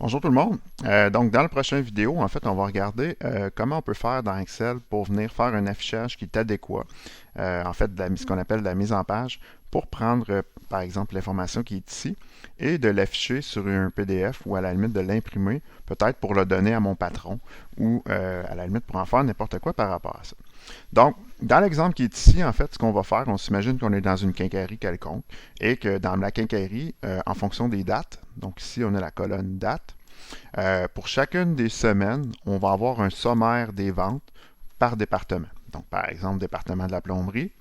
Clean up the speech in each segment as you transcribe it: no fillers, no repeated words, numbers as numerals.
Bonjour tout le monde. Donc, dans la prochaine vidéo, en fait, on va regarder comment on peut faire dans Excel pour venir faire un affichage qui est adéquat. En fait, ce qu'on appelle de la mise en page pour prendre, par exemple, l'information qui est ici et de l'afficher sur un PDF ou à la limite de l'imprimer, peut-être pour le donner à mon patron ou à la limite pour en faire n'importe quoi par rapport à ça. Donc, dans l'exemple qui est ici, en fait, ce qu'on va faire, on s'imagine qu'on est dans une quincaillerie quelconque et que dans la quincaillerie, en fonction des dates, donc ici on a la colonne date, pour chacune des semaines, on va avoir un sommaire des ventes par département. Donc, par exemple, département de la plomberie,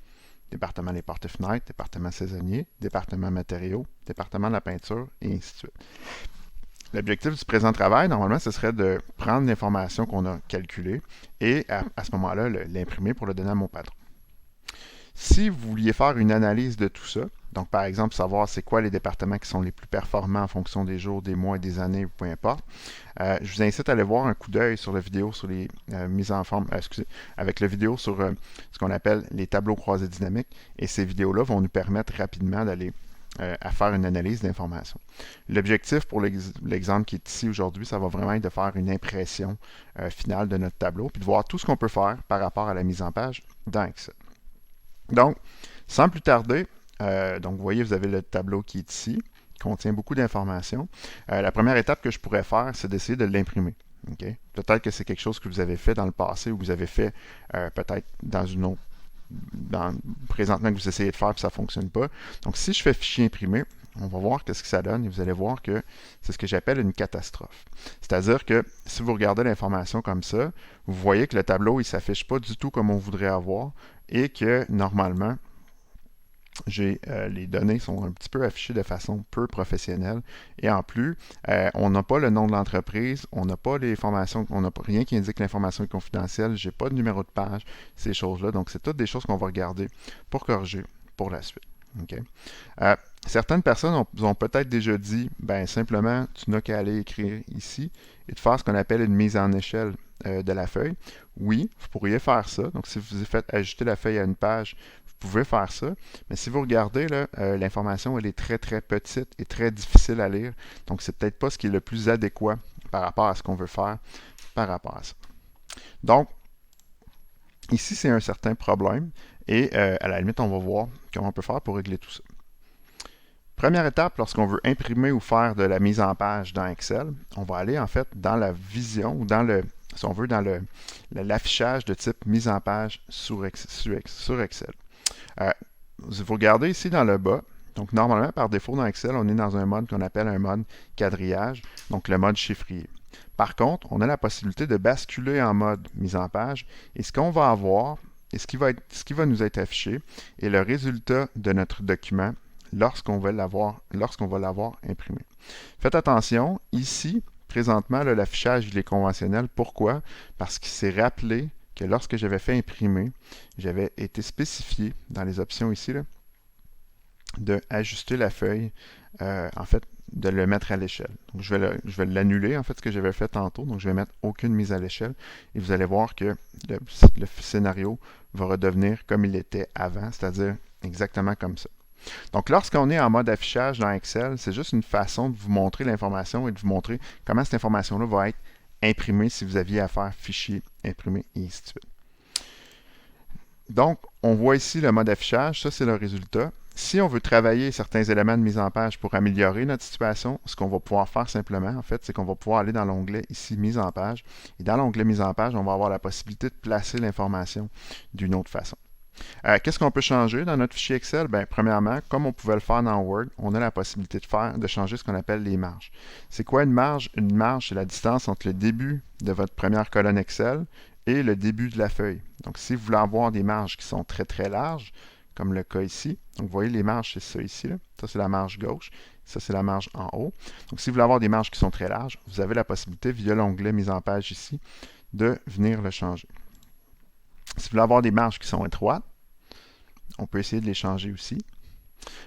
département des portes et fenêtres, département saisonnier, département matériaux, département de la peinture, et ainsi de suite. L'objectif du présent travail, normalement, ce serait de prendre l'information qu'on a calculée et à ce moment-là, l'imprimer pour le donner à mon patron. Si vous vouliez faire une analyse de tout ça, donc par exemple savoir c'est quoi les départements qui sont les plus performants en fonction des jours, des mois et des années, peu importe, je vous incite à aller voir un coup d'œil sur la vidéo sur les mises en forme, avec la vidéo sur ce qu'on appelle les tableaux croisés dynamiques. Et ces vidéos-là vont nous permettre rapidement d'aller à faire une analyse d'informations. L'objectif pour l'exemple qui est ici aujourd'hui, ça va vraiment être de faire une impression finale de notre tableau, puis de voir tout ce qu'on peut faire par rapport à la mise en page dans Excel. Donc, sans plus tarder, donc vous voyez, vous avez le tableau qui est ici, qui contient beaucoup d'informations. La première étape que je pourrais faire, c'est d'essayer de l'imprimer. Okay? Peut-être que c'est quelque chose que vous avez fait dans le passé ou que vous avez fait peut-être dans une autre, présentement que vous essayez de faire et ça ne fonctionne pas. Donc, si je fais fichier imprimé, on va voir qu'est-ce que ça donne et vous allez voir que c'est ce que j'appelle une catastrophe. C'est-à-dire que si vous regardez l'information comme ça, vous voyez que le tableau, il ne s'affiche pas du tout comme on voudrait avoir et que normalement, les données sont un petit peu affichées de façon peu professionnelle. Et en plus, on n'a pas le nom de l'entreprise, on n'a pas les informations, on n'a rien qui indique que l'information est confidentielle, j'ai pas de numéro de page, ces choses-là. Donc, c'est toutes des choses qu'on va regarder pour corriger pour la suite. Okay? Certaines personnes ont peut-être déjà dit, ben simplement, tu n'as qu'à aller écrire ici et de faire ce qu'on appelle une mise en échelle de la feuille. Oui, vous pourriez faire ça. Donc, si vous faites ajouter la feuille à une page, vous pouvez faire ça. Mais si vous regardez, l'information, elle est très, très petite et très difficile à lire. Donc, c'est peut-être pas ce qui est le plus adéquat par rapport à ce qu'on veut faire par rapport à ça. Donc, ici, c'est un certain problème. Et à la limite, on va voir comment on peut faire pour régler tout ça. Première étape, lorsqu'on veut imprimer ou faire de la mise en page dans Excel, on va aller en fait dans la vision ou dans le, si on veut, dans l'affichage de type mise en page sur Excel. Vous regardez ici dans le bas, donc normalement par défaut dans Excel, on est dans un mode qu'on appelle un mode quadrillage, donc le mode chiffrier. Par contre, on a la possibilité de basculer en mode mise en page et ce qu'on va avoir et ce qui va nous être affiché est le résultat de notre document lorsqu'on va l'avoir imprimé. Faites attention, ici, présentement, l'affichage il est conventionnel. Pourquoi? Parce qu'il s'est rappelé que lorsque j'avais fait imprimer, j'avais été spécifié dans les options ici, là, de ajuster la feuille, en fait, de le mettre à l'échelle. Donc, je vais l'annuler, en fait, ce que j'avais fait tantôt. Donc, je vais mettre aucune mise à l'échelle. Et vous allez voir que le scénario va redevenir comme il était avant, c'est-à-dire exactement comme ça. Donc, lorsqu'on est en mode affichage dans Excel, c'est juste une façon de vous montrer l'information et de vous montrer comment cette information-là va être imprimée si vous aviez à faire fichier, imprimer et ainsi de suite. Donc, on voit ici le mode affichage, ça c'est le résultat. Si on veut travailler certains éléments de mise en page pour améliorer notre situation, ce qu'on va pouvoir faire simplement, en fait, c'est qu'on va pouvoir aller dans l'onglet ici Mise en page. Et dans l'onglet Mise en page, on va avoir la possibilité de placer l'information d'une autre façon. Qu'est-ce qu'on peut changer dans notre fichier Excel? Bien, premièrement, comme on pouvait le faire dans Word, on a la possibilité de changer ce qu'on appelle les marges. C'est quoi une marge? Une marge, c'est la distance entre le début de votre première colonne Excel et le début de la feuille. Donc, si vous voulez avoir des marges qui sont très, très larges, comme le cas ici, donc vous voyez les marges, c'est ça ici, là. Ça c'est la marge gauche, ça c'est la marge en haut. Donc, si vous voulez avoir des marges qui sont très larges, vous avez la possibilité, via l'onglet Mise en page ici, de venir le changer. Si vous voulez avoir des marges qui sont étroites, on peut essayer de les changer aussi.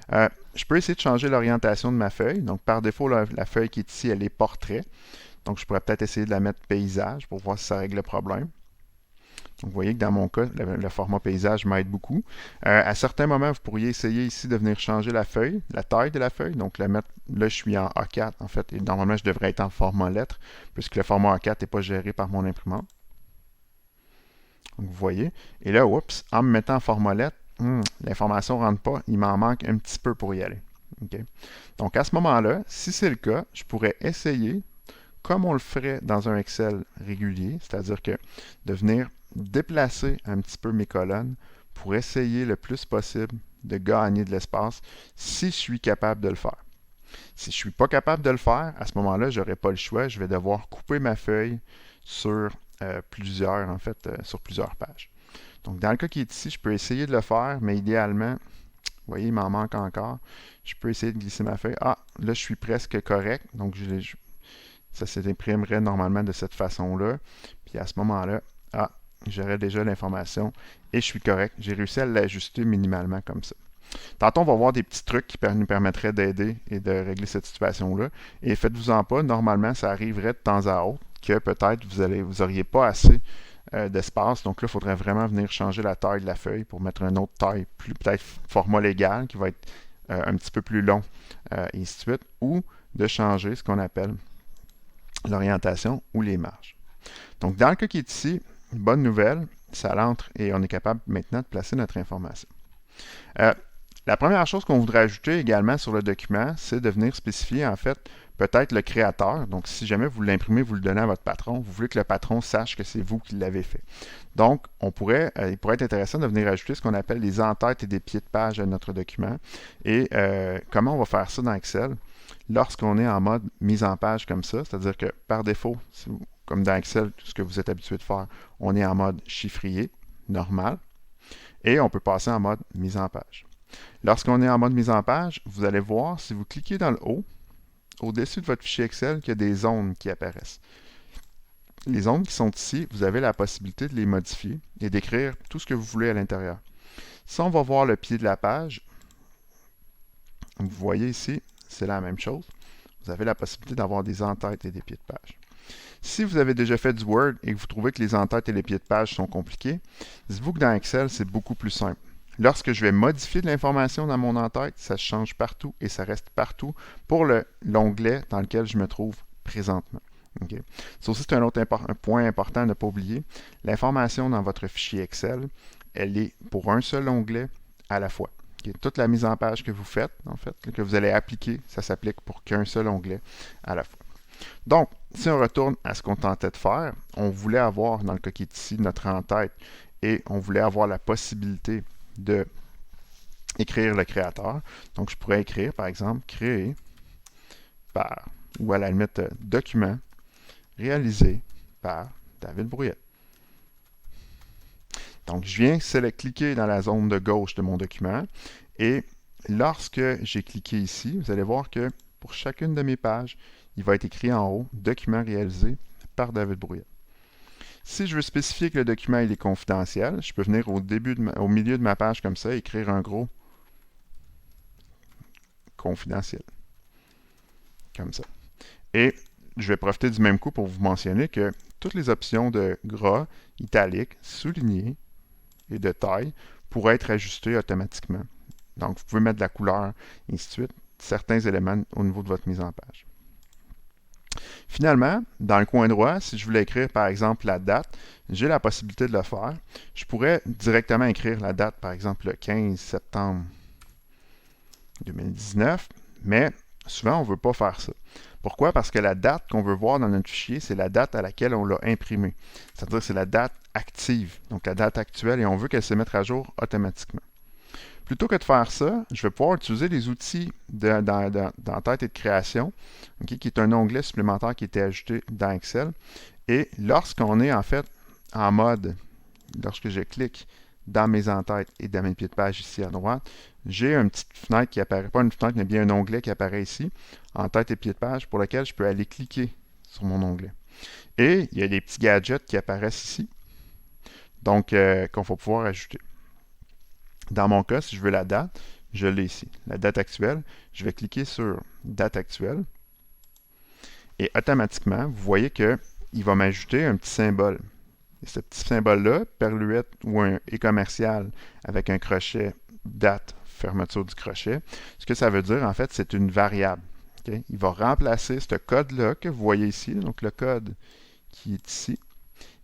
Je peux essayer de changer l'orientation de ma feuille. Donc, par défaut, la feuille qui est ici, elle est portrait. Donc, je pourrais peut-être essayer de la mettre paysage pour voir si ça règle le problème. Donc, vous voyez que dans mon cas, le format paysage m'aide beaucoup. À certains moments, vous pourriez essayer ici de venir changer la feuille, la taille de la feuille. Donc, la mettre, là, je suis en A4, en fait, et normalement, je devrais être en format lettre, puisque le format A4 n'est pas géré par mon imprimante. Donc, vous voyez. Et là, oups, en me mettant en format lettre, l'information ne rentre pas, il m'en manque un petit peu pour y aller. Okay? Donc, à ce moment-là, si c'est le cas, je pourrais essayer, comme on le ferait dans un Excel régulier, c'est-à-dire que de venir déplacer un petit peu mes colonnes pour essayer le plus possible de gagner de l'espace si je suis capable de le faire. Si je ne suis pas capable de le faire, à ce moment-là, je n'aurai pas le choix. Je vais devoir couper ma feuille sur sur plusieurs pages. Donc, dans le cas qui est ici, je peux essayer de le faire, mais idéalement, vous voyez, il m'en manque encore. Je peux essayer de glisser ma feuille. Ah, là, je suis presque correct. Donc, ça s'imprimerait normalement de cette façon-là. Puis à ce moment-là, j'aurais déjà l'information et je suis correct. J'ai réussi à l'ajuster minimalement comme ça. Tantôt, on va voir des petits trucs qui nous permettraient d'aider et de régler cette situation-là. Et faites-vous-en pas, normalement, ça arriverait de temps à autre que peut-être vous n'auriez pas assez d'espace. Donc là, il faudrait vraiment venir changer la taille de la feuille pour mettre une autre taille, peut-être format légal, qui va être un petit peu plus long, et ainsi de suite, ou de changer ce qu'on appelle l'orientation ou les marges. Donc, dans le cas qui est ici, bonne nouvelle, ça l'entre et on est capable maintenant de placer notre information. La première chose qu'on voudrait ajouter également sur le document, c'est de venir spécifier en fait peut-être le créateur. Donc, si jamais vous l'imprimez, vous le donnez à votre patron, vous voulez que le patron sache que c'est vous qui l'avez fait. Donc, il pourrait être intéressant de venir ajouter ce qu'on appelle les en-têtes et des pieds de page à notre document. Et comment on va faire ça dans Excel? Lorsqu'on est en mode mise en page comme ça, c'est-à-dire que par défaut, comme dans Excel, ce que vous êtes habitué de faire, on est en mode chiffrier, normal, et on peut passer en mode mise en page. Lorsqu'on est en mode mise en page, vous allez voir, si vous cliquez dans le haut, au-dessus de votre fichier Excel, qu'il y a des zones qui apparaissent. Les zones qui sont ici, vous avez la possibilité de les modifier et d'écrire tout ce que vous voulez à l'intérieur. Si on va voir le pied de la page, vous voyez ici, c'est la même chose. Vous avez la possibilité d'avoir des en-têtes et des pieds de page. Si vous avez déjà fait du Word et que vous trouvez que les en-têtes et les pieds de page sont compliqués, dites-vous que dans Excel, c'est beaucoup plus simple. Lorsque je vais modifier de l'information dans mon en-tête, ça change partout et ça reste partout pour l'onglet dans lequel je me trouve présentement. Okay. Ça aussi, c'est un point important à ne pas oublier. L'information dans votre fichier Excel, elle est pour un seul onglet à la fois. Okay. Toute la mise en page que vous faites, en fait, que vous allez appliquer, ça s'applique pour qu'un seul onglet à la fois. Donc, si on retourne à ce qu'on tentait de faire, on voulait avoir, dans le cas qui est ici, notre en-tête et on voulait avoir la possibilité de écrire le créateur. Donc, je pourrais écrire, par exemple, créer par, ou à la limite, document réalisé par David Brouillette. Donc, je viens cliquer dans la zone de gauche de mon document et lorsque j'ai cliqué ici, vous allez voir que pour chacune de mes pages, il va être écrit en haut, document réalisé par David Brouillette. Si je veux spécifier que le document il est confidentiel, je peux venir au milieu de ma page comme ça, écrire un gros confidentiel. Comme ça. Et je vais profiter du même coup pour vous mentionner que toutes les options de gras, italique, souligné et de taille pourraient être ajustées automatiquement. Donc, vous pouvez mettre de la couleur, et ainsi de suite, certains éléments au niveau de votre mise en page. Finalement, dans le coin droit, si je voulais écrire par exemple la date, j'ai la possibilité de le faire. Je pourrais directement écrire la date, par exemple le 15 septembre 2019, mais souvent on ne veut pas faire ça. Pourquoi? Parce que la date qu'on veut voir dans notre fichier, c'est la date à laquelle on l'a imprimé. C'est-à-dire que c'est la date active, donc la date actuelle, et on veut qu'elle se mette à jour automatiquement. Plutôt que de faire ça, je vais pouvoir utiliser les outils d'entête et de création, okay, qui est un onglet supplémentaire qui a été ajouté dans Excel. Et lorsqu'on est en fait en mode, lorsque je clique dans mes entêtes et dans mes pieds de page ici à droite, j'ai une petite fenêtre qui apparaît, pas une fenêtre, mais bien un onglet qui apparaît ici, entête et pieds de page, pour lequel je peux aller cliquer sur mon onglet. Et il y a des petits gadgets qui apparaissent ici, donc qu'on va pouvoir ajouter. Dans mon cas, si je veux la date, je l'ai ici. La date actuelle, je vais cliquer sur date actuelle. Et automatiquement, vous voyez qu'il va m'ajouter un petit symbole Et ce petit symbole-là, Perluette ou un et commercial avec un crochet date, fermeture du crochet, ce que ça veut dire, en fait, c'est une variable. Okay? Il va remplacer ce code-là que vous voyez ici, donc le code qui est ici,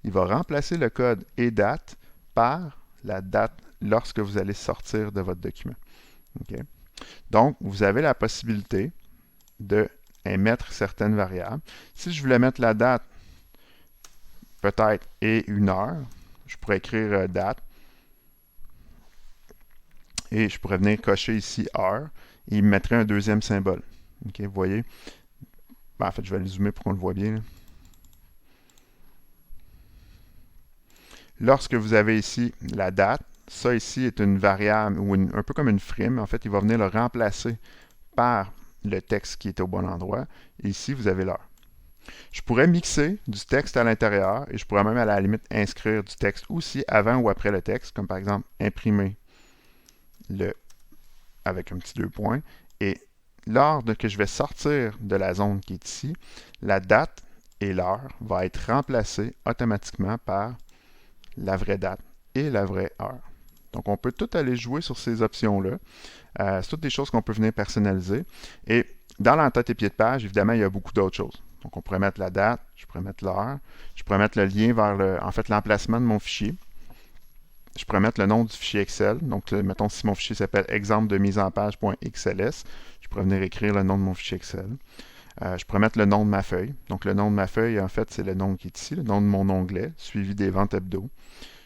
il va remplacer le code et date par la date lorsque vous allez sortir de votre document. Okay? Donc, vous avez la possibilité d'émettre certaines variables. Si je voulais mettre la date, peut-être, et une heure, je pourrais écrire date, et je pourrais venir cocher ici heure, et il me mettrait un deuxième symbole. Okay, vous voyez? Ben, en fait, je vais le zoomer pour qu'on le voit bien. Là. Lorsque vous avez ici la date, ça ici est une variable, ou un peu comme une frime. En fait, il va venir le remplacer par le texte qui est au bon endroit. Et ici, vous avez l'heure. Je pourrais mixer du texte à l'intérieur et je pourrais même à la limite inscrire du texte aussi avant ou après le texte, comme par exemple imprimer le avec un petit 2 points. Et lors que je vais sortir de la zone qui est ici, la date et l'heure va être remplacée automatiquement par la vraie date et la vraie heure. Donc, on peut tout aller jouer sur ces options-là. C'est toutes des choses qu'on peut venir personnaliser. Et dans l'entête et pied de page, évidemment, il y a beaucoup d'autres choses. Donc, on pourrait mettre la date, je pourrais mettre l'heure, je pourrais mettre le lien vers l'emplacement de mon fichier. Je pourrais mettre le nom du fichier Excel. Donc, mettons si mon fichier s'appelle exemple de mise en page.xls, je pourrais venir écrire le nom de mon fichier Excel. Je pourrais mettre le nom de ma feuille. Donc, le nom de ma feuille, en fait, c'est le nom qui est ici, le nom de mon onglet, suivi des ventes hebdo.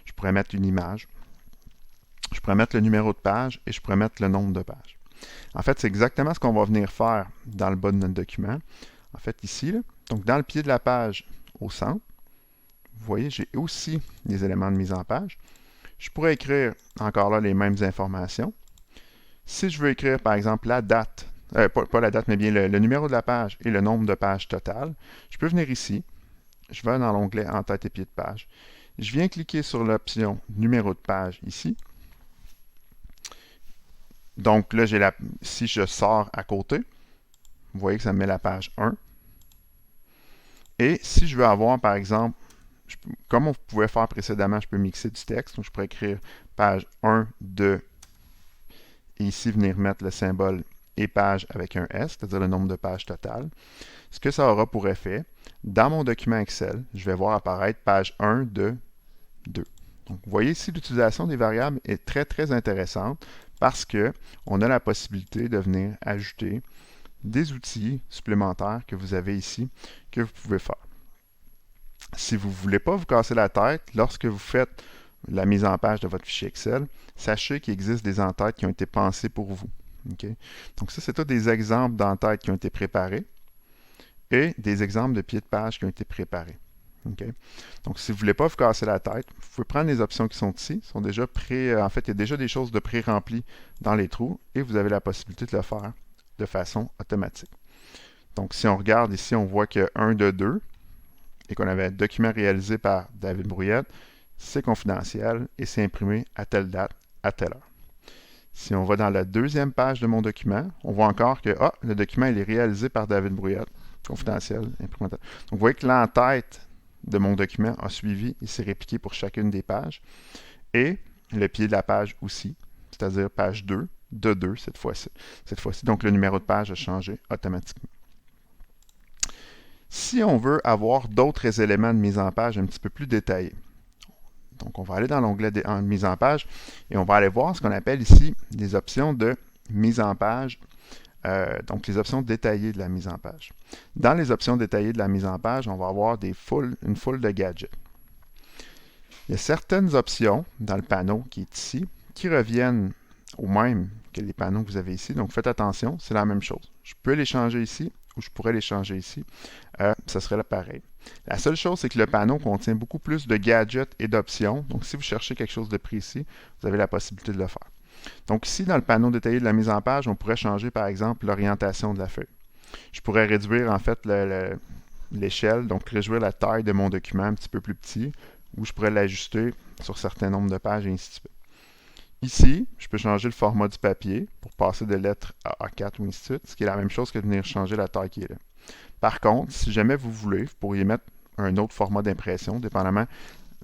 Je pourrais mettre une image. Je pourrais mettre le numéro de page et je pourrais mettre le nombre de pages. En fait, c'est exactement ce qu'on va venir faire dans le bas de notre document. En fait, ici, là, donc dans le pied de la page au centre, vous voyez, j'ai aussi des éléments de mise en page. Je pourrais écrire encore là les mêmes informations. Si je veux écrire, par exemple, la date, pas la date, mais bien le numéro de la page et le nombre de pages totales, je peux venir ici. Je vais dans l'onglet en tête et pied de page. Je viens cliquer sur l'option numéro de page ici. Donc là, si je sors à côté, vous voyez que ça me met la page 1. Et si je veux avoir, par exemple, comme on pouvait faire précédemment, je peux mixer du texte. Donc je pourrais écrire page 1, 2, et ici venir mettre le symbole et page avec un S, c'est-à-dire le nombre de pages totales. Ce que ça aura pour effet, dans mon document Excel, je vais voir apparaître page 1, 2, 2. Donc, vous voyez ici, l'utilisation des variables est très, très intéressante parce qu'on a la possibilité de venir ajouter des outils supplémentaires que vous avez ici, que vous pouvez faire. Si vous ne voulez pas vous casser la tête, lorsque vous faites la mise en page de votre fichier Excel, sachez qu'il existe des entêtes qui ont été pensées pour vous. Okay? Donc ça, c'est tous des exemples d'entêtes qui ont été préparés et des exemples de pieds de page qui ont été préparés. Okay? Donc, si vous ne voulez pas vous casser la tête, vous pouvez prendre les options qui sont ici. Sont déjà en fait, il y a déjà des choses de pré-remplies dans les trous et vous avez la possibilité de le faire de façon automatique. Donc, si on regarde ici, on voit qu'il y a 1 de 2 et qu'on avait un document réalisé par David Brouillette. C'est confidentiel et c'est imprimé à telle date, à telle heure. Si on va dans la deuxième page de mon document, on voit encore que le document il est réalisé par David Brouillette, confidentiel, imprimé à telle. Donc, vous voyez que l'entête de mon document a suivi et s'est répliqué pour chacune des pages. Et le pied de la page aussi, c'est-à-dire page 2, de 2 cette fois-ci. Donc, le numéro de page a changé automatiquement. Si on veut avoir d'autres éléments de mise en page un petit peu plus détaillés, donc on va aller dans l'onglet de mise en page et on va aller voir ce qu'on appelle ici les options de mise en page, donc les options détaillées de la mise en page. Dans les options détaillées de la mise en page, on va avoir une foule de gadgets. Il y a certaines options dans le panneau qui est ici qui reviennent au même que les panneaux que vous avez ici. Donc faites attention, c'est la même chose. Je peux les changer ici ou je pourrais les changer ici. Ça serait là pareil. La seule chose, c'est que le panneau contient beaucoup plus de gadgets et d'options. Donc si vous cherchez quelque chose de précis, vous avez la possibilité de le faire. Donc ici, dans le panneau détaillé de la mise en page, on pourrait changer par exemple l'orientation de la feuille. Je pourrais réduire en fait l'échelle, donc réduire la taille de mon document un petit peu plus petit, ou je pourrais l'ajuster sur certains nombres de pages et ainsi de suite. Ici, je peux changer le format du papier pour passer de lettres à A4 ou ainsi de suite, ce qui est la même chose que de venir changer la taille qui est là. Par contre, si jamais vous voulez, vous pourriez mettre un autre format d'impression, dépendamment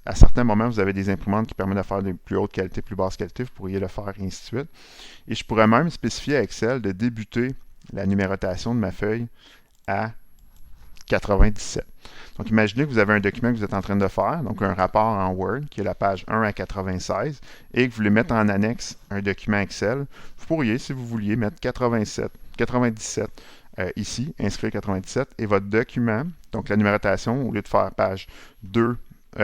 À certains moments, vous avez des imprimantes qui permettent de faire de plus haute qualité, plus basse qualité, vous pourriez le faire, et ainsi de suite. Et je pourrais même spécifier à Excel de débuter la numérotation de ma feuille à 97. Donc, imaginez que vous avez un document que vous êtes en train de faire, donc un rapport en Word, qui est la page 1 à 96, et que vous voulez mettre en annexe un document Excel. Vous pourriez, si vous vouliez, mettre 97 ici, inscrire 97, et votre document, donc la numérotation, au lieu de faire page 2,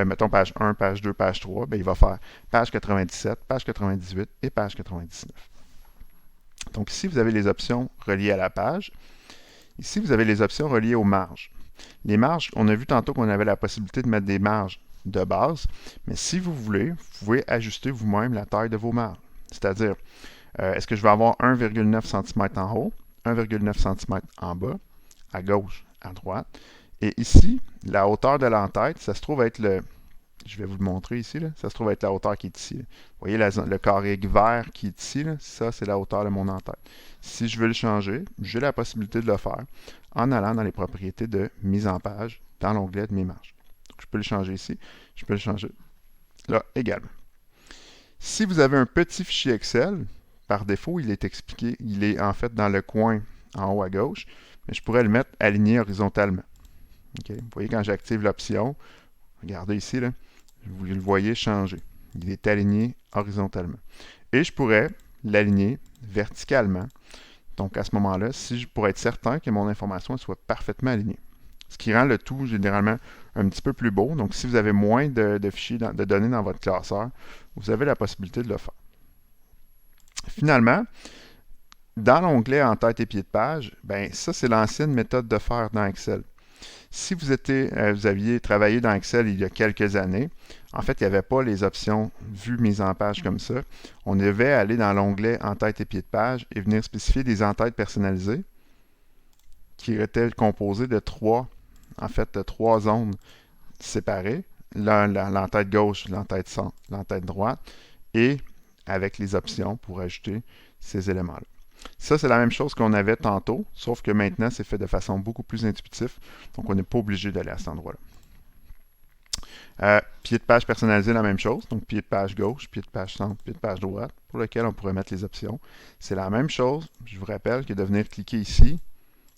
mettons page 1, page 2, page 3, bien, il va faire page 97, page 98 et page 99. Donc ici, vous avez les options reliées à la page. Ici, vous avez les options reliées aux marges. Les marges, on a vu tantôt qu'on avait la possibilité de mettre des marges de base, mais si vous voulez, vous pouvez ajuster vous-même la taille de vos marges. C'est-à-dire, est-ce que je vais avoir 1,9 cm en haut, 1,9 cm en bas, à gauche, à droite. Et ici, la hauteur de l'entête, ça se trouve être je vais vous le montrer ici, là, ça se trouve être la hauteur qui est ici. Là. Vous voyez le carré vert qui est ici, là, ça c'est la hauteur de mon entête. Si je veux le changer, j'ai la possibilité de le faire en allant dans les propriétés de mise en page dans l'onglet de mes marges. Donc, je peux le changer ici, je peux le changer là également. Si vous avez un petit fichier Excel, par défaut, il est expliqué, il est en fait dans le coin en haut à gauche, mais je pourrais le mettre aligné horizontalement. Okay? Vous voyez, quand j'active l'option, regardez ici, là, vous le voyez changer. Il est aligné horizontalement. Et je pourrais l'aligner verticalement. Donc, à ce moment-là, pour être certain que mon information soit parfaitement alignée. Ce qui rend le tout généralement un petit peu plus beau. Donc, si vous avez moins de fichiers, de données dans votre classeur, vous avez la possibilité de le faire. Finalement, dans l'onglet en tête et pied de page, ben ça, c'est l'ancienne méthode de faire dans Excel. Si vous aviez travaillé dans Excel il y a quelques années, en fait, il n'y avait pas les options vue mise en page comme ça. On devait aller dans l'onglet en-tête et pied de page et venir spécifier des en-têtes personnalisées qui étaient composées de trois zones séparées. L'en-tête gauche, l'en-tête centre, l'en-tête droite, et avec les options pour ajouter ces éléments-là. Ça, c'est la même chose qu'on avait tantôt, sauf que maintenant, c'est fait de façon beaucoup plus intuitive. Donc, on n'est pas obligé d'aller à cet endroit-là. Pied de page personnalisé, la même chose. Donc, pied de page gauche, pied de page centre, pied de page droite, pour lequel on pourrait mettre les options. C'est la même chose, je vous rappelle, que de venir cliquer ici.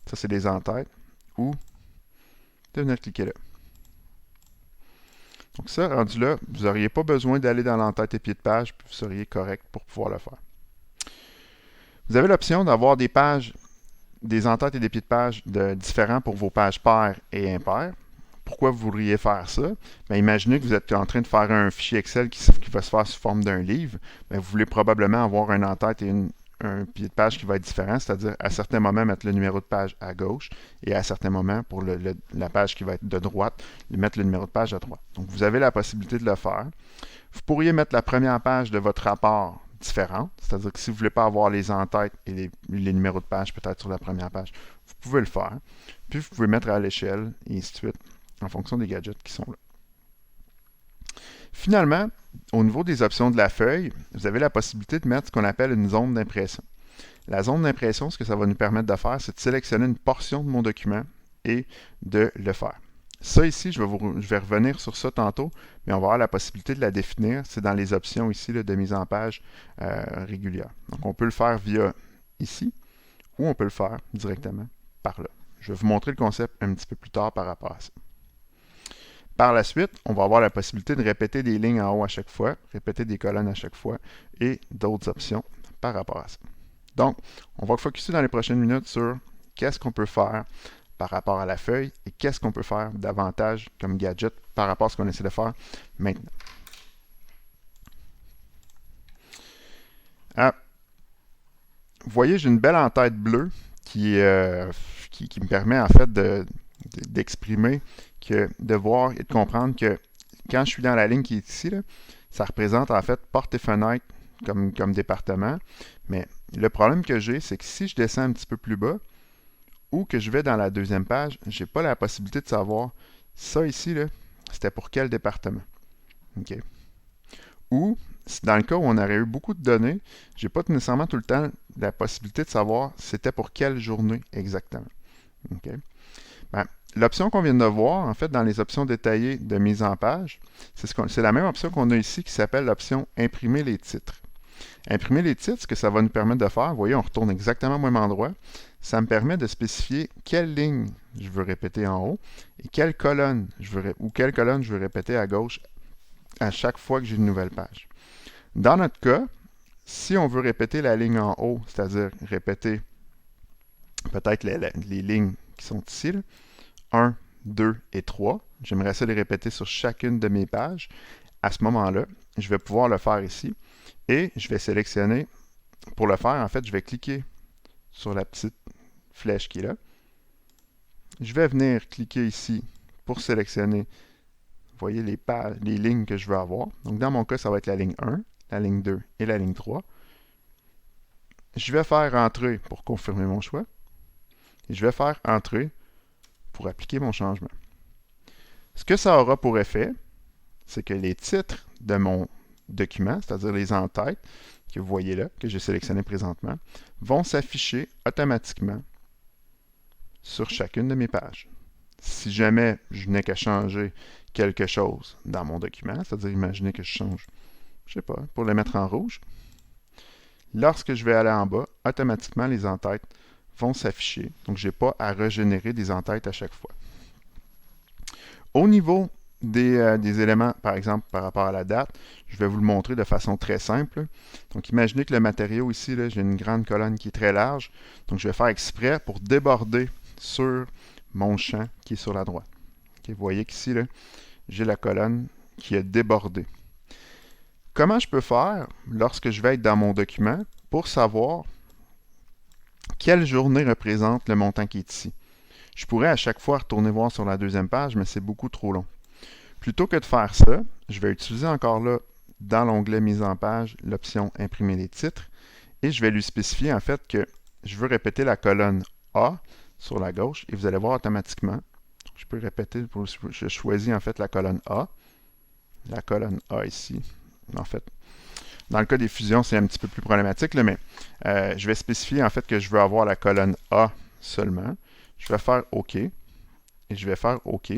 Ça, c'est les en-têtes. Ou de venir cliquer là. Donc, ça, rendu là, vous n'auriez pas besoin d'aller dans l'en-tête et pied de page, puis vous seriez correct pour pouvoir le faire. Vous avez l'option d'avoir des pages, des en-têtes et des pieds de page différents pour vos pages paires et impaires. Pourquoi vous voudriez faire ça? Bien, imaginez que vous êtes en train de faire un fichier Excel qui va se faire sous forme d'un livre. Bien, vous voulez probablement avoir un en-tête et un pied de page qui va être différent, c'est-à-dire à certains moments mettre le numéro de page à gauche et à certains moments pour la page qui va être de droite, mettre le numéro de page à droite. Donc, vous avez la possibilité de le faire. Vous pourriez mettre la première page de votre rapport différente, c'est-à-dire que si vous ne voulez pas avoir les en-têtes et les numéros de page peut-être sur la première page, vous pouvez le faire. Puis vous pouvez mettre à l'échelle et ainsi de suite en fonction des gadgets qui sont là. Finalement, au niveau des options de la feuille, vous avez la possibilité de mettre ce qu'on appelle une zone d'impression. La zone d'impression, ce que ça va nous permettre de faire, c'est de sélectionner une portion de mon document et de le faire. Ça ici, je vais revenir sur ça tantôt, mais on va avoir la possibilité de la définir. C'est dans les options ici là, de mise en page régulière. Donc on peut le faire via ici ou on peut le faire directement par là. Je vais vous montrer le concept un petit peu plus tard par rapport à ça. Par la suite, on va avoir la possibilité de répéter des lignes en haut à chaque fois, répéter des colonnes à chaque fois et d'autres options par rapport à ça. Donc, on va focuser dans les prochaines minutes sur qu'est-ce qu'on peut faire par rapport à la feuille et qu'est-ce qu'on peut faire davantage comme gadget par rapport à ce qu'on essaie de faire maintenant. Vous voyez, j'ai une belle en-tête bleue qui me permet en fait d'exprimer, de voir et de comprendre que quand je suis dans la ligne qui est ici, là, ça représente en fait porte et fenêtre comme département. Mais le problème que j'ai, c'est que si je descends un petit peu plus bas, ou que je vais dans la deuxième page, je n'ai pas la possibilité de savoir ça ici, là, c'était pour quel département. Okay. Ou, dans le cas où on aurait eu beaucoup de données, je n'ai pas nécessairement tout le temps la possibilité de savoir c'était pour quelle journée exactement. Okay. Ben, l'option qu'on vient de voir, en fait, dans les options détaillées de mise en page, c'est la même option qu'on a ici qui s'appelle l'option Imprimer les titres. Imprimer les titres, ce que ça va nous permettre de faire, vous voyez, on retourne exactement au même endroit. Ça me permet de spécifier quelle ligne je veux répéter en haut et quelle colonne je veux répéter à gauche à chaque fois que j'ai une nouvelle page. Dans notre cas, si on veut répéter la ligne en haut, c'est-à-dire répéter peut-être les lignes qui sont ici, là, 1, 2 et 3, j'aimerais ça les répéter sur chacune de mes pages. À ce moment-là, je vais pouvoir le faire ici et je vais sélectionner. Pour le faire, en fait, je vais cliquer sur la petite flèche qui est là. Je vais venir cliquer ici pour sélectionner, vous voyez, les lignes que je veux avoir. Donc, dans mon cas, ça va être la ligne 1, la ligne 2 et la ligne 3. Je vais faire entrer pour confirmer mon choix. Et je vais faire entrer pour appliquer mon changement. Ce que ça aura pour effet, c'est que les titres de mon document, c'est-à-dire les en-têtes que vous voyez là, que j'ai sélectionné présentement, vont s'afficher automatiquement sur chacune de mes pages. Si jamais je n'ai qu'à changer quelque chose dans mon document, c'est-à-dire imaginez que je change, je sais pas, pour le mettre en rouge, lorsque je vais aller en bas, automatiquement les en-têtes vont s'afficher. Donc, je n'ai pas à régénérer des en-têtes à chaque fois. Au niveau des éléments, par exemple, par rapport à la date, je vais vous le montrer de façon très simple. Donc, imaginez que le matériau ici, j'ai une grande colonne qui est très large. Donc, je vais faire exprès pour déborder sur mon champ qui est sur la droite. Okay, vous voyez qu'ici, j'ai la colonne qui a débordé. Comment je peux faire lorsque je vais être dans mon document pour savoir quelle journée représente le montant qui est ici? Je pourrais à chaque fois retourner voir sur la deuxième page, mais c'est beaucoup trop long. Plutôt que de faire ça, je vais utiliser encore là, dans l'onglet Mise en page, l'option Imprimer les titres, et je vais lui spécifier en fait que je veux répéter la colonne A sur la gauche, et vous allez voir automatiquement, je peux répéter, je choisis en fait la colonne A ici, en fait. Dans le cas des fusions, c'est un petit peu plus problématique, là, mais je vais spécifier en fait que je veux avoir la colonne A seulement. Je vais faire OK, et je vais faire OK.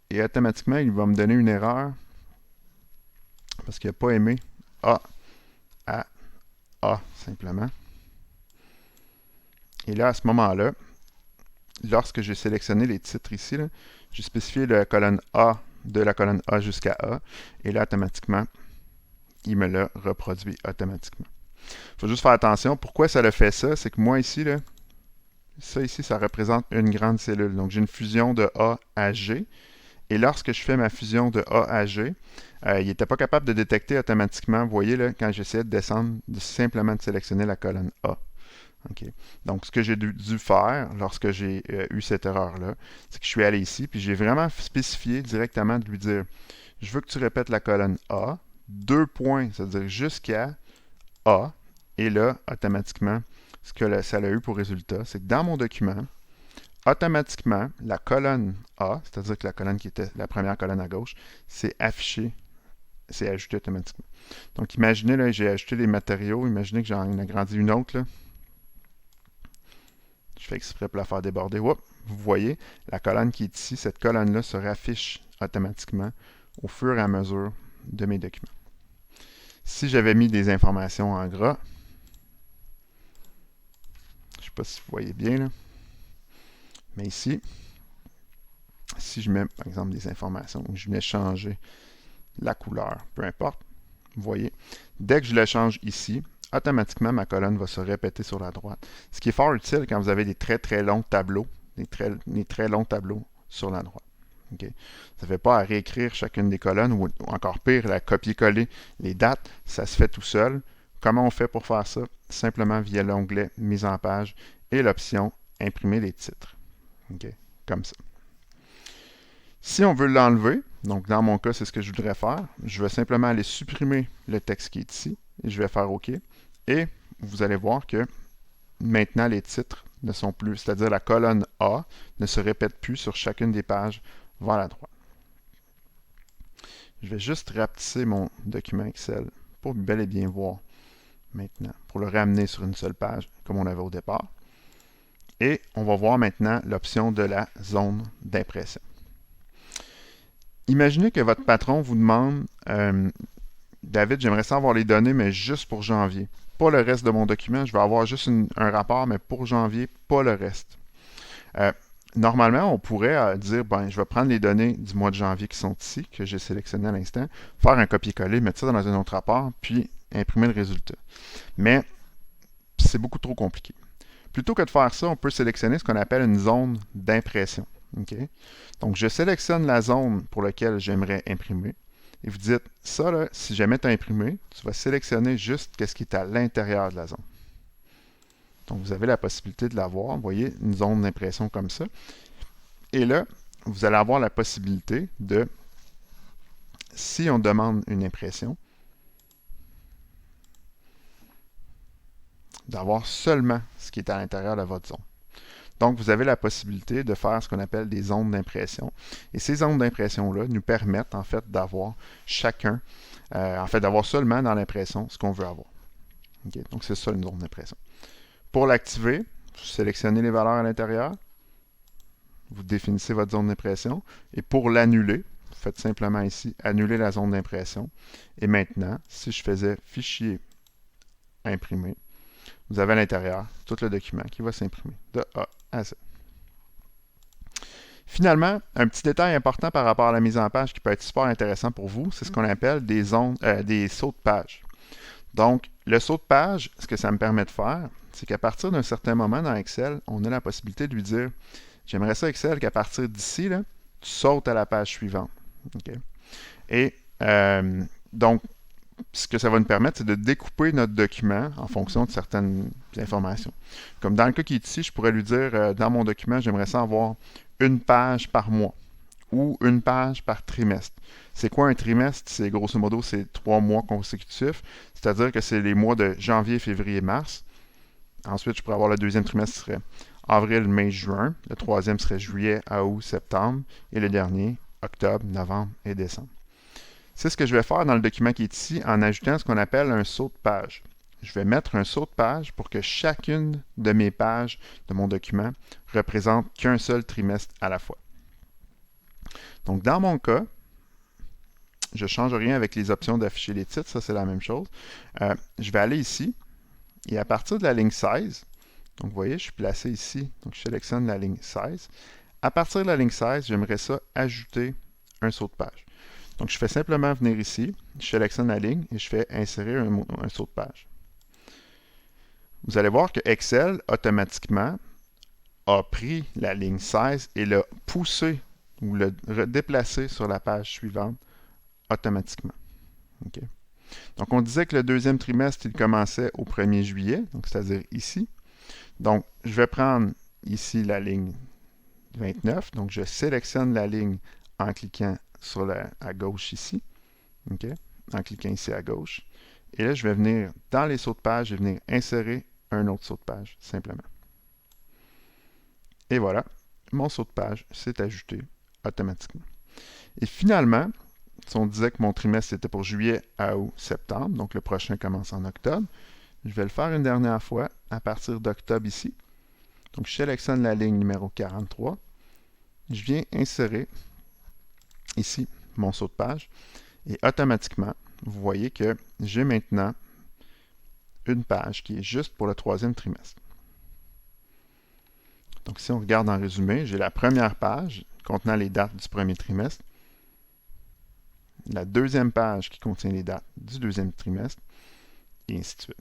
Et automatiquement, il va me donner une erreur parce qu'il n'a pas aimé A à A, simplement. Et là, à ce moment-là, lorsque j'ai sélectionné les titres ici, j'ai spécifié la colonne A de la colonne A jusqu'à A. Et là, automatiquement, il me l'a reproduit automatiquement. Il faut juste faire attention. Pourquoi ça le fait ça? C'est que moi, ici, ça ici, ça représente une grande cellule. Donc, j'ai une fusion de A à G. Et lorsque je fais ma fusion de A à G, il n'était pas capable de détecter automatiquement, vous voyez, là, quand j'essayais de descendre, simplement de sélectionner la colonne A. Okay. Donc, ce que j'ai dû faire lorsque j'ai eu cette erreur-là, c'est que je suis allé ici, puis j'ai vraiment spécifié directement de lui dire, je veux que tu répètes la colonne A, 2 points, c'est-à-dire jusqu'à A, et là, automatiquement, ce que ça a eu pour résultat, c'est que dans mon document, automatiquement, la colonne A, c'est-à-dire que la colonne qui était la première colonne à gauche, s'est affichée, s'est ajoutée automatiquement. Donc, imaginez, là, j'ai ajouté les matériaux, imaginez que j'en ai agrandi une autre, là. Je fais exprès pour la faire déborder. Oups, vous voyez, la colonne qui est ici, cette colonne-là se raffiche automatiquement au fur et à mesure de mes documents. Si j'avais mis des informations en gras, je ne sais pas si vous voyez bien, là, mais ici, si je mets, par exemple, des informations, ou je venais changer la couleur, peu importe, vous voyez, dès que je le change ici, automatiquement, ma colonne va se répéter sur la droite. Ce qui est fort utile quand vous avez des très très longs tableaux, des très longs tableaux sur la droite. Okay. Ça ne fait pas à réécrire chacune des colonnes, ou encore pire, à copier-coller les dates, ça se fait tout seul. Comment on fait pour faire ça? Simplement via l'onglet Mise en page et l'option Imprimer les titres. Okay. Comme ça. Si on veut l'enlever, donc dans mon cas, c'est ce que je voudrais faire, je vais simplement aller supprimer le texte qui est ici, et je vais faire OK. Et vous allez voir que maintenant les titres ne sont plus, c'est-à-dire la colonne A ne se répète plus sur chacune des pages vers la droite. Je vais juste rapetisser mon document Excel pour bel et bien voir maintenant, pour le ramener sur une seule page comme on avait au départ. Et on va voir maintenant l'option de la zone d'impression. Imaginez que votre patron vous demande David, j'aimerais savoir les données, mais juste pour janvier. Pas le reste de mon document. Je vais avoir juste un rapport, mais pour janvier, pas le reste. Normalement, on pourrait dire, je vais prendre les données du mois de janvier qui sont ici, que j'ai sélectionné à l'instant, faire un copier-coller, mettre ça dans un autre rapport, puis imprimer le résultat. Mais c'est beaucoup trop compliqué. Plutôt que de faire ça, on peut sélectionner ce qu'on appelle une zone d'impression. Okay? Donc, je sélectionne la zone pour laquelle j'aimerais imprimer. Et vous dites, ça, là, si jamais tu as imprimé, tu vas sélectionner juste ce qui est à l'intérieur de la zone. Donc, vous avez la possibilité de l'avoir. Vous voyez, une zone d'impression comme ça. Et là, vous allez avoir la possibilité de, si on demande une impression, d'avoir seulement ce qui est à l'intérieur de votre zone. Donc, vous avez la possibilité de faire ce qu'on appelle des zones d'impression. Et ces zones d'impression-là nous permettent, en fait, d'avoir chacun, d'avoir seulement dans l'impression ce qu'on veut avoir. Okay? Donc, c'est ça une zone d'impression. Pour l'activer, vous sélectionnez les valeurs à l'intérieur, vous définissez votre zone d'impression, et pour l'annuler, vous faites simplement ici, annuler la zone d'impression. Et maintenant, si je faisais fichier imprimer, vous avez à l'intérieur tout le document qui va s'imprimer de A à Z. Finalement, un petit détail important par rapport à la mise en page qui peut être super intéressant pour vous, c'est ce qu'on appelle des sauts de page. Donc, le saut de page, ce que ça me permet de faire, c'est qu'à partir d'un certain moment dans Excel, on a la possibilité de lui dire « J'aimerais ça, Excel, qu'à partir d'ici, tu sautes à la page suivante. Okay? » Et donc, ce que ça va nous permettre, c'est de découper notre document en fonction de certaines informations. Comme dans le cas qui est ici, je pourrais lui dire, dans mon document, j'aimerais ça avoir une page par mois ou une page par trimestre. C'est quoi un trimestre? C'est grosso modo, c'est 3 mois consécutifs, c'est-à-dire que c'est les mois de janvier, février, mars. Ensuite, je pourrais avoir le deuxième trimestre qui serait avril, mai, juin. Le troisième serait juillet, août, septembre. Et le dernier, octobre, novembre et décembre. C'est ce que je vais faire dans le document qui est ici en ajoutant ce qu'on appelle un saut de page. Je vais mettre un saut de page pour que chacune de mes pages de mon document représente qu'un seul trimestre à la fois. Donc, dans mon cas, je ne change rien avec les options d'afficher les titres, ça c'est la même chose. Je vais aller ici et à partir de la ligne 16, donc vous voyez, je suis placé ici, donc je sélectionne la ligne 16. À partir de la ligne 16, j'aimerais ça ajouter un saut de page. Donc, je fais simplement venir ici, je sélectionne la ligne et je fais insérer un saut de page. Vous allez voir que Excel, automatiquement, a pris la ligne 16 et l'a poussé ou l'a déplacé sur la page suivante automatiquement. Okay. Donc, on disait que le deuxième trimestre, il commençait au 1er juillet, donc c'est-à-dire ici. Donc, je vais prendre ici la ligne 29. Donc, je sélectionne la ligne en cliquant à gauche ici. Okay? En cliquant ici à gauche. Et là, je vais venir dans les sauts de page, je vais venir insérer un autre saut de page, simplement. Et voilà, mon saut de page s'est ajouté automatiquement. Et finalement, si on disait que mon trimestre était pour juillet, août, septembre, donc le prochain commence en octobre, je vais le faire une dernière fois à partir d'octobre ici. Donc, je sélectionne la ligne numéro 43. Je viens insérer ici mon saut de page et automatiquement, vous voyez que j'ai maintenant une page qui est juste pour le troisième trimestre. Donc, si on regarde en résumé, j'ai la première page contenant les dates du premier trimestre, la deuxième page qui contient les dates du deuxième trimestre, et ainsi de suite.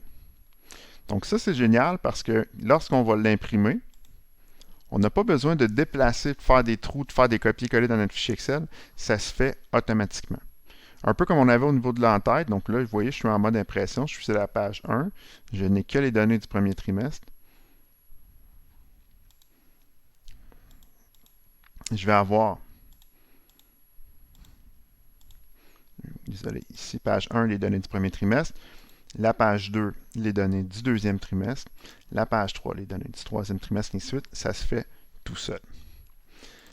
Donc ça, c'est génial parce que lorsqu'on va l'imprimer, on n'a pas besoin de déplacer, de faire des trous, de faire des copier-coller dans notre fichier Excel. Ça se fait automatiquement. Un peu comme on avait au niveau de l'entête. Donc là, vous voyez, je suis en mode impression. Je suis sur la page 1. Je n'ai que les données du premier trimestre. Je vais avoir, désolé, ici, page 1, les données du premier trimestre. La page 2, les données du deuxième trimestre. La page 3, les données du troisième trimestre, et ainsi de suite. Ça se fait tout seul.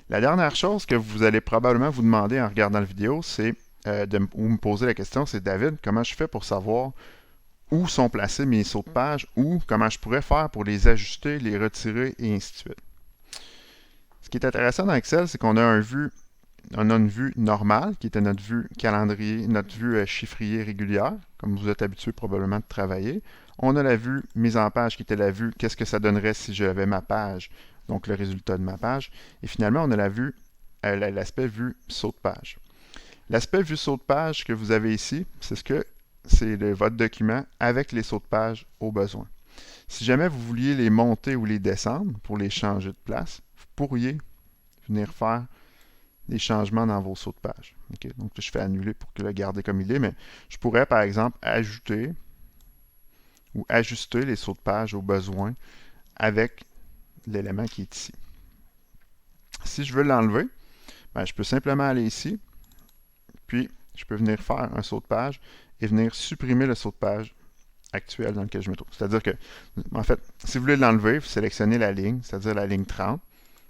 La dernière chose que vous allez probablement vous demander en regardant la vidéo, c'est ou me poser la question, c'est David, comment je fais pour savoir où sont placés mes sauts de page ou comment je pourrais faire pour les ajuster, les retirer et ainsi de suite. Ce qui est intéressant dans Excel, c'est qu'on a une vue normale, qui était notre vue calendrier, notre vue chiffrier régulière, comme vous êtes habitué probablement de travailler. On a la vue mise en page, qui était la vue qu'est-ce que ça donnerait si j'avais ma page, donc le résultat de ma page. Et finalement, on a la vue, l'aspect vue saut de page. L'aspect vue saut de page que vous avez ici, c'est votre document avec les sauts de page au besoin. Si jamais vous vouliez les monter ou les descendre pour les changer de place, vous pourriez venir faire des changements dans vos sauts de page. Okay? Donc, je fais annuler pour le garder comme il est, mais je pourrais, par exemple, ajouter ou ajuster les sauts de page au besoin avec l'élément qui est ici. Si je veux l'enlever, ben, je peux simplement aller ici, puis je peux venir faire un saut de page et venir supprimer le saut de page actuel dans lequel je me trouve. C'est-à-dire que, en fait, si vous voulez l'enlever, vous sélectionnez la ligne, c'est-à-dire la ligne 30,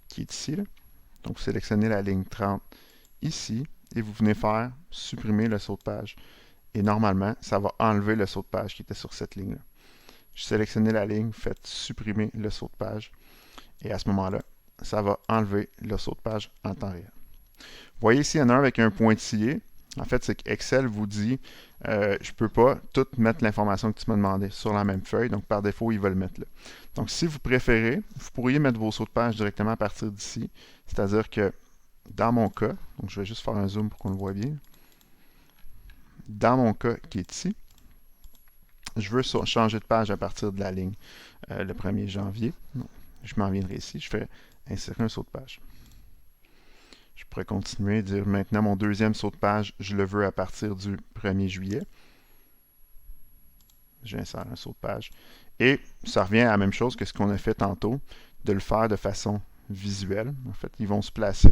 qui est ici. Là. Donc, vous sélectionnez la ligne 30 ici, et vous venez faire supprimer le saut de page. Et normalement, ça va enlever le saut de page qui était sur cette ligne-là. Je sélectionne la ligne, faites supprimer le saut de page, et à ce moment-là, ça va enlever le saut de page en temps réel. Vous voyez ici, il y en a un avec un pointillé. En fait, c'est qu'Excel vous dit je ne peux pas tout mettre l'information que tu m'as demandé sur la même feuille, donc par défaut, il va le mettre là. Donc, si vous préférez, vous pourriez mettre vos sauts de page directement à partir d'ici. C'est-à-dire que dans mon cas, donc je vais juste faire un zoom pour qu'on le voit bien. Dans mon cas qui est ici, je veux changer de page à partir de la ligne le 1er janvier. Donc, je m'en viendrai ici, je fais insérer un saut de page. Je pourrais continuer et dire maintenant mon deuxième saut de page, je le veux à partir du 1er juillet. J'insère un saut de page. Et ça revient à la même chose que ce qu'on a fait tantôt, de le faire de façon visuelle. En fait, ils vont se placer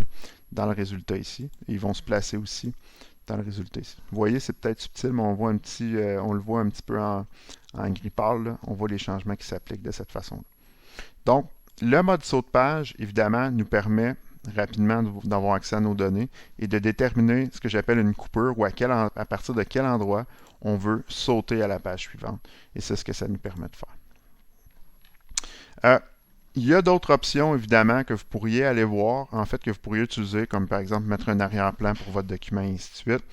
dans le résultat ici. Et ils vont se placer aussi dans le résultat ici. Vous voyez, c'est peut-être subtil, mais on voit on le voit un petit peu en gris pâle. Là. On voit les changements qui s'appliquent de cette façon-là. Donc, le mode saut de page, évidemment, nous permet rapidement d'avoir accès à nos données et de déterminer ce que j'appelle une coupure ou à partir de quel endroit on veut sauter à la page suivante. Et c'est ce que ça nous permet de faire. Il y a d'autres options, évidemment, que vous pourriez aller voir, en fait, que vous pourriez utiliser, comme par exemple mettre un arrière-plan pour votre document et ainsi de suite,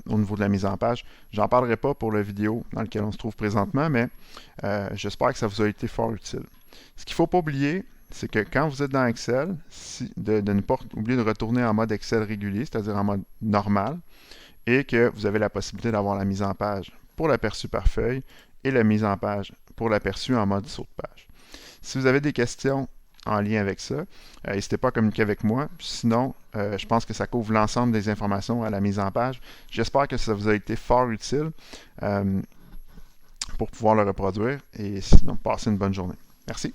au niveau de la mise en page. J'en parlerai pas pour la vidéo dans laquelle on se trouve présentement, mais j'espère que ça vous a été fort utile. Ce qu'il ne faut pas oublier, c'est que quand vous êtes dans Excel, de ne pas oublier de retourner en mode Excel régulier, c'est-à-dire en mode normal, et que vous avez la possibilité d'avoir la mise en page pour l'aperçu par feuille et la mise en page pour l'aperçu en mode saut de page. Si vous avez des questions en lien avec ça, n'hésitez pas à communiquer avec moi. Sinon, je pense que ça couvre l'ensemble des informations à la mise en page. J'espère que ça vous a été fort utile pour pouvoir le reproduire et sinon, passez une bonne journée. Merci.